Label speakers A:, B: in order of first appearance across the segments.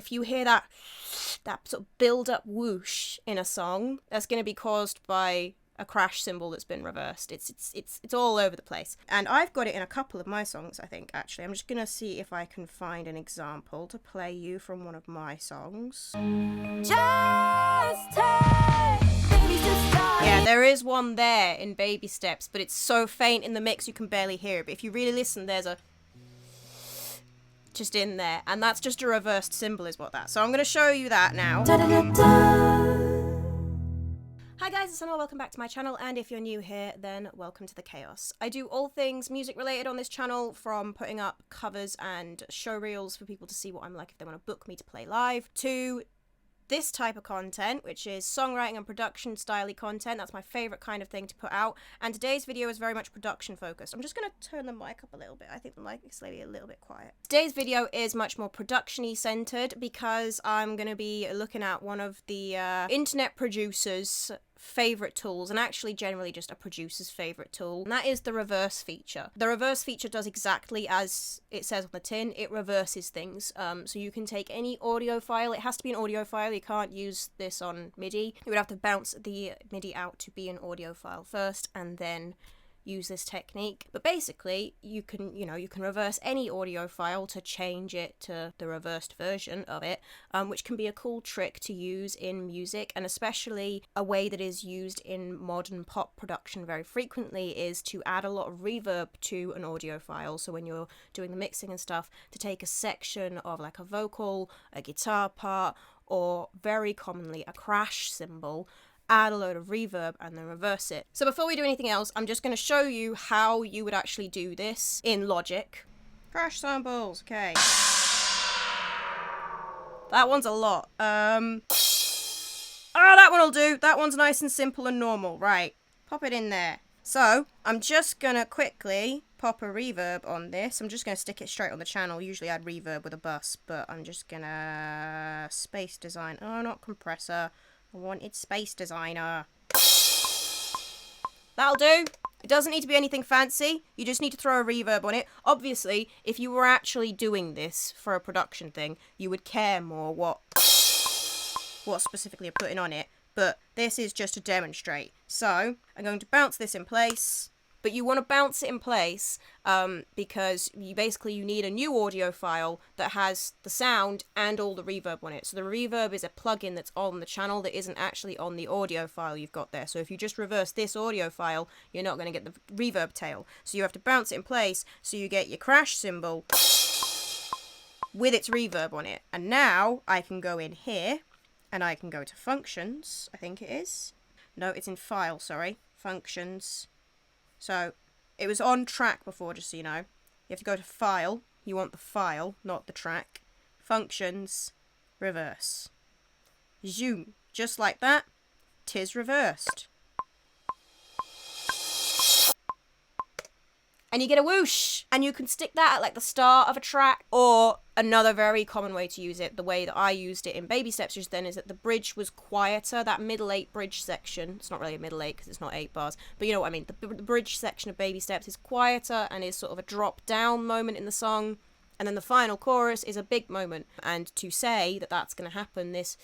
A: If you hear that sort of build-up whoosh in a song, that's going to be caused by a crash cymbal that's been reversed. It's all over the place. And I've got it in a couple of my songs, I think, actually. I'm just going to see if I can find an example to play you from one of my songs. Yeah, there is one there in Baby Steps, but it's so faint in the mix you can barely hear it. But if you really listen, there's a just in there, and that's just a reversed cymbal is what that. So I'm going to show you that now. Hi guys, it's Emma, welcome back to my channel, and if you're new here, then welcome to the chaos. I do all things music related on this channel, from putting up covers and show reels for people to see what I'm like if they want to book me to play live, to this type of content, which is songwriting and production style-y content. That's my favourite kind of thing to put out, and today's video is very much production focused. I'm just going to turn the mic up a little bit. I think the mic is maybe a little bit quiet. Today's video is much more production-y centered because I'm going to be looking at one of the internet producers' favorite tools, and actually generally just a producer's favorite tool, and that is the reverse feature. The reverse feature does exactly as it says on the tin. It reverses things. So you can take any audio file. It has to be an audio file. You can't use this on MIDI. You would have to bounce the MIDI out to be an audio file first, and then use this technique. But basically you can reverse any audio file to change it to the reversed version of it, which can be a cool trick to use in music, and especially a way that is used in modern pop production very frequently is to add a lot of reverb to an audio file. So when you're doing the mixing and stuff, to take a section of like a vocal, a guitar part, or very commonly a crash cymbal, add a load of reverb and then reverse it. So before we do anything else, I'm just going to show you how you would actually do this in Logic. Crash samples, okay. That one's a lot. Oh, that one'll do. That one's nice and simple and normal. Right, pop it in there. So I'm just going to quickly pop a reverb on this. I'm just going to stick it straight on the channel. Usually I'd reverb with a bus, but I'm just going to space design. Oh, not compressor. I wanted Space Designer. That'll do. It doesn't need to be anything fancy. You just need to throw a reverb on it. Obviously, if you were actually doing this for a production thing, you would care more what specifically you're putting on it. But this is just to demonstrate. So I'm going to bounce this in place. But you want to bounce it in place because you need a new audio file that has the sound and all the reverb on it. So the reverb is a plugin that's on the channel that isn't actually on the audio file you've got there. So if you just reverse this audio file, you're not going to get the reverb tail. So you have to bounce it in place so you get your crash cymbal with its reverb on it. And now I can go in here and I can go to functions, I think it is. No, it's in file, sorry. Functions. So, it was on track before, just so you know. You have to go to file. You want the file, not the track. Functions, reverse. Zoom. Just like that, 'tis reversed. And you get a whoosh, and you can stick that at like the start of a track, or another very common way to use it, the way that I used it in Baby Steps just then, is that the bridge was quieter. That middle 8 bridge section, it's not really a middle 8 because it's not 8 bars, but you know what I mean, the bridge section of Baby Steps is quieter and is sort of a drop down moment in the song, and then the final chorus is a big moment. And to say that that's going to happen, this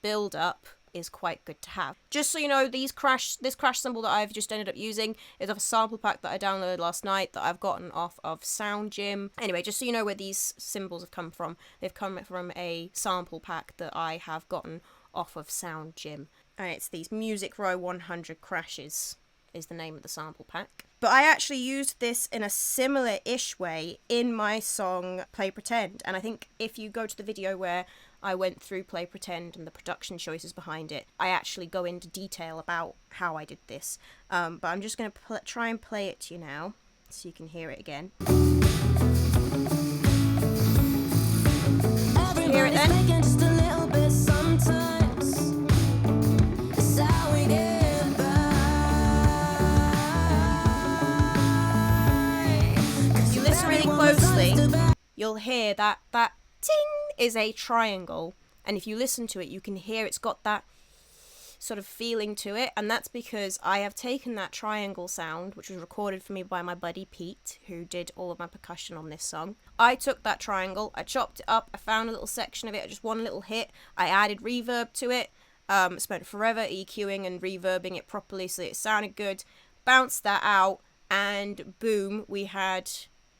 A: build up is quite good to have. Just so you know, this crash cymbal that I've just ended up using is off a sample pack that I downloaded last night that I've gotten off of Sound Gym. Anyway, just so you know where these cymbals have come from, they've come from a sample pack that I have gotten off of Sound Gym, and it's these Music Row 100 crashes is the name of the sample pack. But I actually used this in a similar-ish way in my song Play Pretend, and I think if you go to the video where I went through Play Pretend and the production choices behind it, I actually go into detail about how I did this. But I'm just going to try and play it to you now, so you can hear it again. Hear it then? If you listen really closely, you'll hear that ting is a triangle, and if you listen to it you can hear it's got that sort of feeling to it, and that's because I have taken that triangle sound, which was recorded for me by my buddy Pete, who did all of my percussion on this song. I took that triangle, I chopped it up, I found a little section of it, just one little hit, I added reverb to it, spent forever EQing and reverbing it properly so that it sounded good, bounced that out, and boom, we had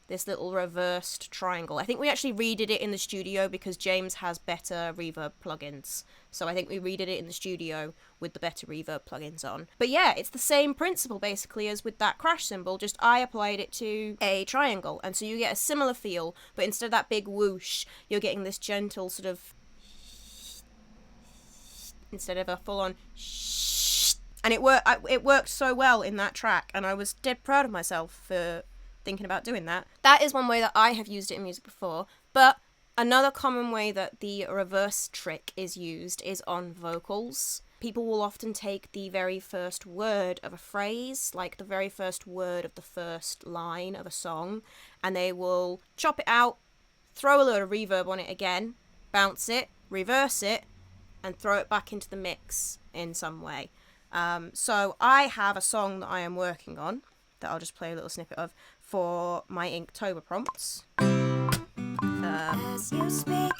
A: this little reversed triangle. I think we actually redid it in the studio because James has better reverb plugins. So I think we redid it in the studio with the better reverb plugins on. But yeah, it's the same principle basically as with that crash cymbal, just I applied it to a triangle. And so you get a similar feel, but instead of that big whoosh, you're getting this gentle sort of, instead of a full-on shh. And it worked so well in that track, and I was dead proud of myself for thinking about doing that. That is one way that I have used it in music before, but another common way that the reverse trick is used is on vocals. People will often take the very first word of a phrase, like the very first word of the first line of a song, and they will chop it out, throw a load of reverb on it again, bounce it, reverse it, and throw it back into the mix in some way. So I have a song that I am working on that I'll just play a little snippet of for my Inktober prompts. As you speak,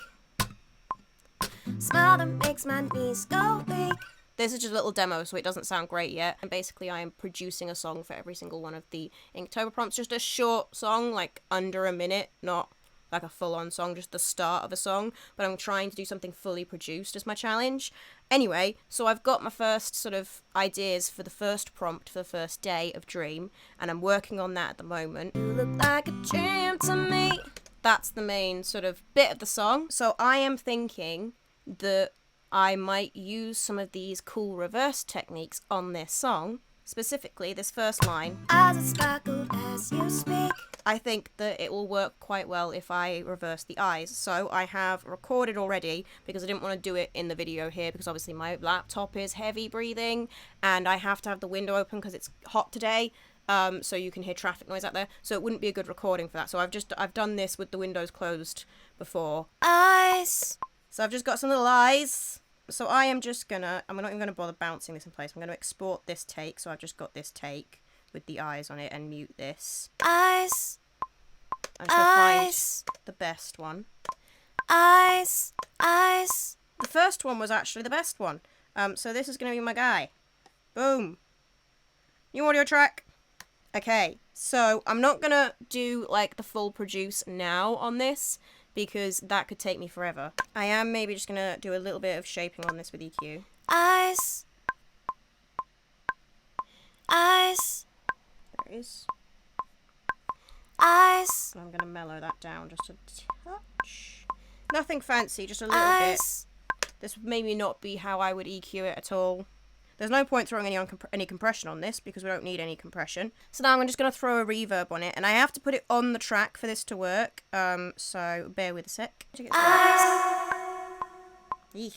A: smile that makes my knees go weak. This is just a little demo, so it doesn't sound great yet. And basically I am producing a song for every single one of the Inktober prompts. Just a short song, like under a minute, not like a full-on song, just the start of a song. But I'm trying to do something fully produced as my challenge. Anyway, so I've got my first sort of ideas for the first prompt for the first day of Dream, and I'm working on that at the moment. You look like a dream to me. That's the main sort of bit of the song. So I am thinking that I might use some of these cool reverse techniques on this song, specifically this first line. As it sparkled as you speak. I think that it will work quite well if I reverse the eyes. So I have recorded already, because I didn't want to do it in the video here because obviously my laptop is heavy breathing and I have to have the window open because it's hot today. So you can hear traffic noise out there. So it wouldn't be a good recording for that. So I've done this with the windows closed before. Eyes. So I've just got some little eyes. So I'm not even gonna bother bouncing this in place. I'm gonna export this take. So I've just got this take with the eyes on it and mute this. Eyes. I'm just gonna find the best one. Eyes. The first one was actually the best one. So this is gonna be my guy. Boom. New audio track. Okay, so I'm not gonna do like the full produce now on this because that could take me forever. I am maybe just gonna do a little bit of shaping on this with EQ. Eyes. There it is. Eyes. And I'm gonna mellow that down just a touch. Nothing fancy, just a little bit. This would maybe not be how I would EQ it at all. There's no point throwing any compression on this because we don't need any compression. So now I'm just going to throw a reverb on it, and I have to put it on the track for this to work. So bear with a sec. Eek.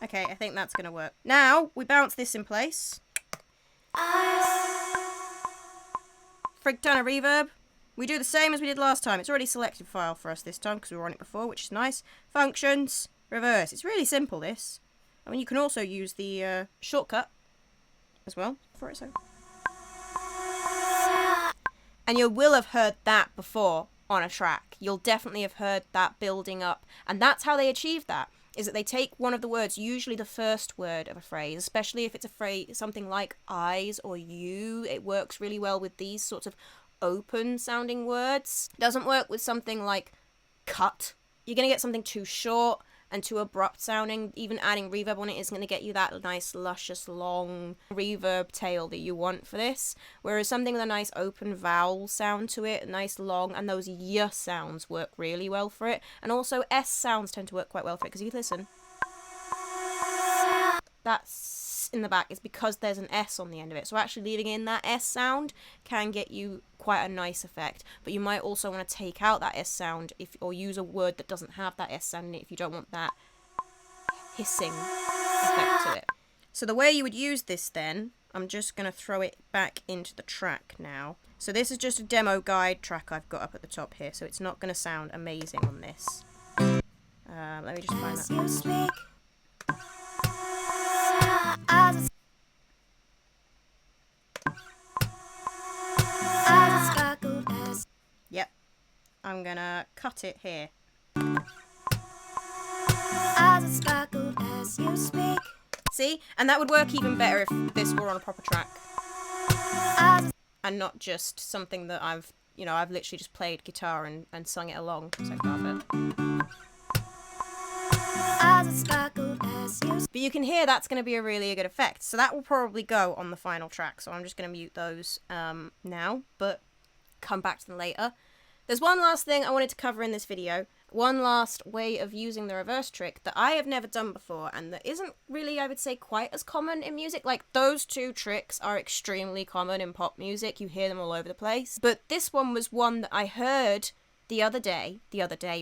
A: Okay, I think that's going to work. Now we bounce this in place. Frig ton of reverb. We do the same as we did last time. It's already selected file for us this time because we were on it before, which is nice. Functions, reverse. It's really simple, this. I mean, you can also use the shortcut as well for it. So. And you will have heard that before on a track. You'll definitely have heard that building up. And that's how they achieve that, is that they take one of the words, usually the first word of a phrase, especially if it's a phrase, something like eyes or you. It works really well with these sorts of open sounding words. Doesn't work with something like cut. You're gonna get something too short and too abrupt sounding. Even adding reverb on it is gonna get you that nice luscious long reverb tail that you want for this, whereas something with a nice open vowel sound to it, nice long, and those y sounds work really well for it. And also s sounds tend to work quite well for it, because if you listen, that's in the back is because there's an S on the end of it. So actually leaving in that S sound can get you quite a nice effect. But you might also want to take out that S sound or use a word that doesn't have that S sound in it if you don't want that hissing effect to it. So the way you would use this then, I'm just going to throw it back into the track now. So this is just a demo guide track I've got up at the top here, so it's not going to sound amazing on this. Let me just find that. I'm gonna cut it here.
B: As it sparkled as you speak.
A: See? And that would work even better if this were on a proper track. And not just something that I've literally just played guitar and sung it along. So perfect.
B: As it sparkled as you speak.
A: But you can hear that's going to be a really good effect. So that will probably go on the final track. So I'm just going to mute those now, but come back to them later. There's one last thing I wanted to cover in this video. One last way of using the reverse trick that I have never done before and that isn't really, I would say, quite as common in music. Like, those two tricks are extremely common in pop music. You hear them all over the place. But this one was one that I heard the other day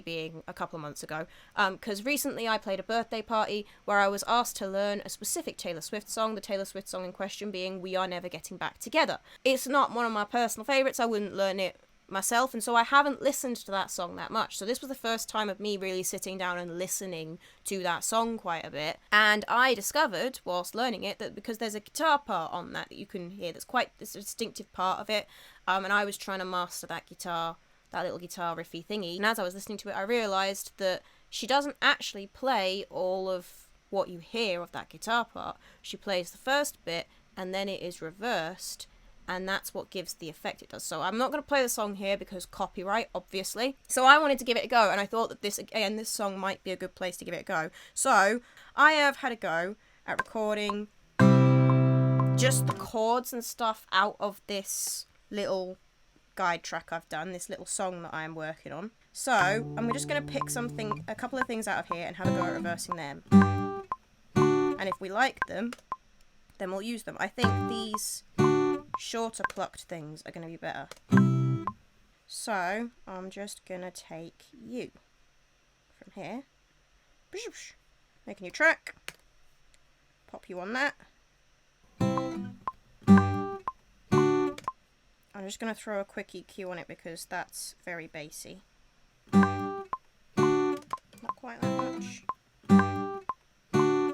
A: being a couple of months ago, because recently I played a birthday party where I was asked to learn a specific Taylor Swift song, the Taylor Swift song in question being We Are Never Getting Back Together. It's not one of my personal favourites, I wouldn't learn it myself, and so I haven't listened to that song that much. So this was the first time of me really sitting down and listening to that song quite a bit, and I discovered whilst learning it that because there's a guitar part on that you can hear that's quite this distinctive part of it, and I was trying to master that little guitar riffy thingy, and as I was listening to it I realised that she doesn't actually play all of what you hear of that guitar part. She plays the first bit and then it is reversed, and that's what gives the effect it does. So I'm not going to play the song here because copyright, obviously. So I wanted to give it a go, and I thought that this song might be a good place to give it a go. So I have had a go at recording just the chords and stuff out of this little guide track I've done, this little song that I'm working on. So I'm just going to pick a couple of things out of here and have a go at reversing them. And if we like them, then we'll use them. I think these shorter plucked things are going to be better. So I'm just going to take you from here, make a new track, pop you on that. I'm just going to throw a quick EQ on it because that's very bassy. Not quite that much.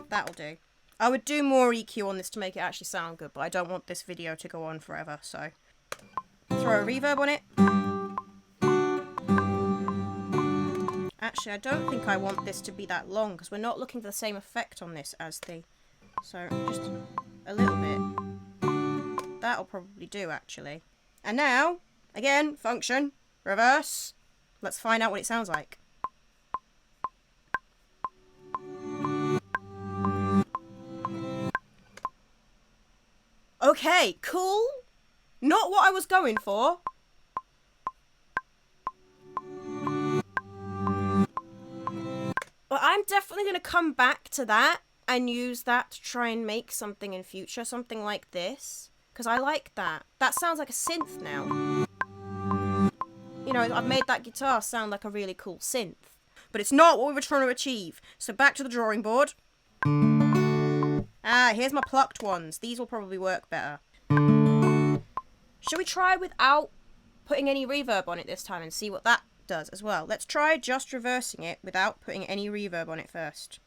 A: That'll do. I would do more EQ on this to make it actually sound good, but I don't want this video to go on forever, so throw a reverb on it. Actually, I don't think I want this to be that long because we're not looking for the same effect on this as the... So just a little bit. That'll probably do, actually. And now, again, function, reverse. Let's find out what it sounds like. Okay, cool. Not what I was going for. But I'm definitely going to come back to that and use that to try and make something in future, something like this. Because I like that. That sounds like a synth now. You know, I've made that guitar sound like a really cool synth. But it's not what we were trying to achieve. So back to the drawing board. Ah, here's my plucked ones. These will probably work better. Should we try without putting any reverb on it this time and see what that does as well? Let's try just reversing it without putting any reverb on it first.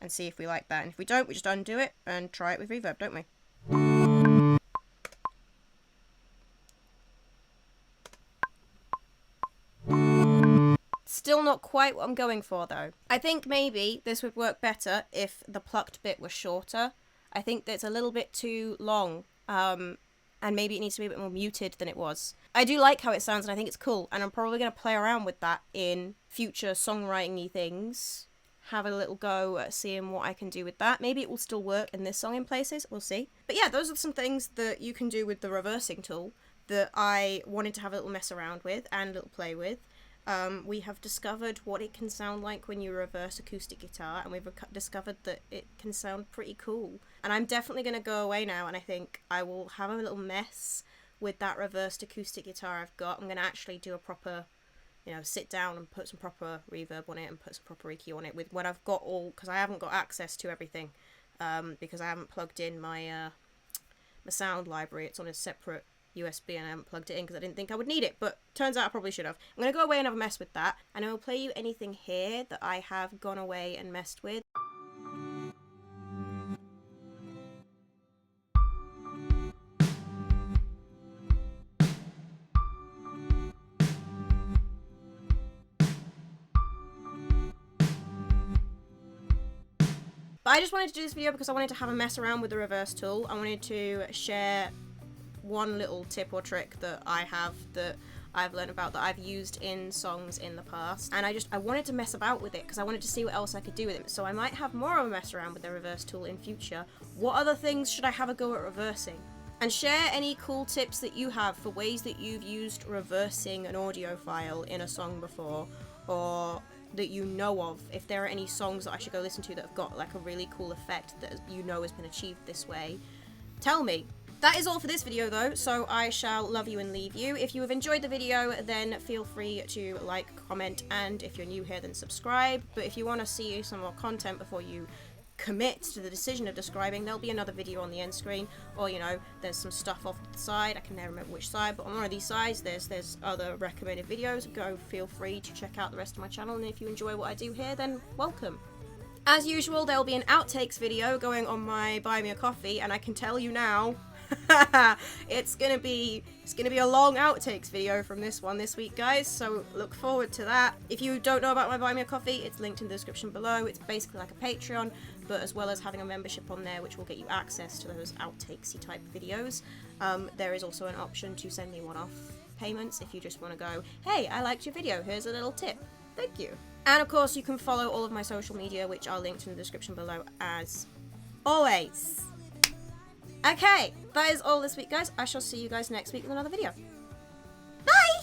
A: And see if we like that. And if we don't, we just undo it and try it with reverb, don't we? Still not quite what I'm going for, though. I think maybe this would work better if the plucked bit was shorter. I think that's a little bit too long, and maybe it needs to be a bit more muted than it was. I do like how it sounds, and I think it's cool, and I'm probably going to play around with that in future songwriting-y things. Have a little go at seeing what I can do with that. Maybe it will still work in this song in places, we'll see. But yeah, those are some things that you can do with the reversing tool that I wanted to have a little mess around with and a little play with. We have discovered what it can sound like when you reverse acoustic guitar, and we've discovered that it can sound pretty cool. And I'm definitely going to go away now, and I think I will have a little mess with that reversed acoustic guitar I've got. I'm going to actually do a proper, sit down and put some proper reverb on it and put some proper EQ on it with when I've got all, because I haven't got access to everything, because I haven't plugged in my sound library. It's on a separate USB and I haven't plugged it in because I didn't think I would need it, but turns out I probably should have. I'm going to go away and have a mess with that, and I will play you anything here that I have gone away and messed with. But I just wanted to do this video because I wanted to have a mess around with the reverse tool. I wanted to share one little tip or trick that I have that I've learned about, that I've used in songs in the past, and I wanted to mess about with it because I wanted to see what else I could do with it. So I might have more of a mess around with the reverse tool in future. What other things should I have a go at reversing? And share any cool tips that you have for ways that you've used reversing an audio file in a song before, or that you know of. If there are any songs that I should go listen to that have got like a really cool effect that you know has been achieved this way, tell me. That is all for this video though, so I shall love you and leave you. If you have enjoyed the video, then feel free to like, comment, and if you're new here, then subscribe. But if you want to see some more content before you commit to the decision of describing, there'll be another video on the end screen, or you know, there's some stuff off to the side. I can never remember which side, but on one of these sides there's other recommended videos. Go, feel free to check out the rest of my channel, and if you enjoy what I do here, then welcome. As usual, there'll be an outtakes video going on my Buy Me a Coffee, and I can tell you now, it's gonna be a long outtakes video from this one this week, guys, so look forward to that. If you don't know about my Buy Me a Coffee, it's linked in the description below. It's basically like a Patreon, but as well as having a membership on there, which will get you access to those outtakesy type videos, there is also an option to send me one-off payments if you just want to go, hey, I liked your video, here's a little tip, thank you. And of course you can follow all of my social media, which are linked in the description below as always. Okay, that is all this week, guys. I shall see you guys next week with another video. Bye!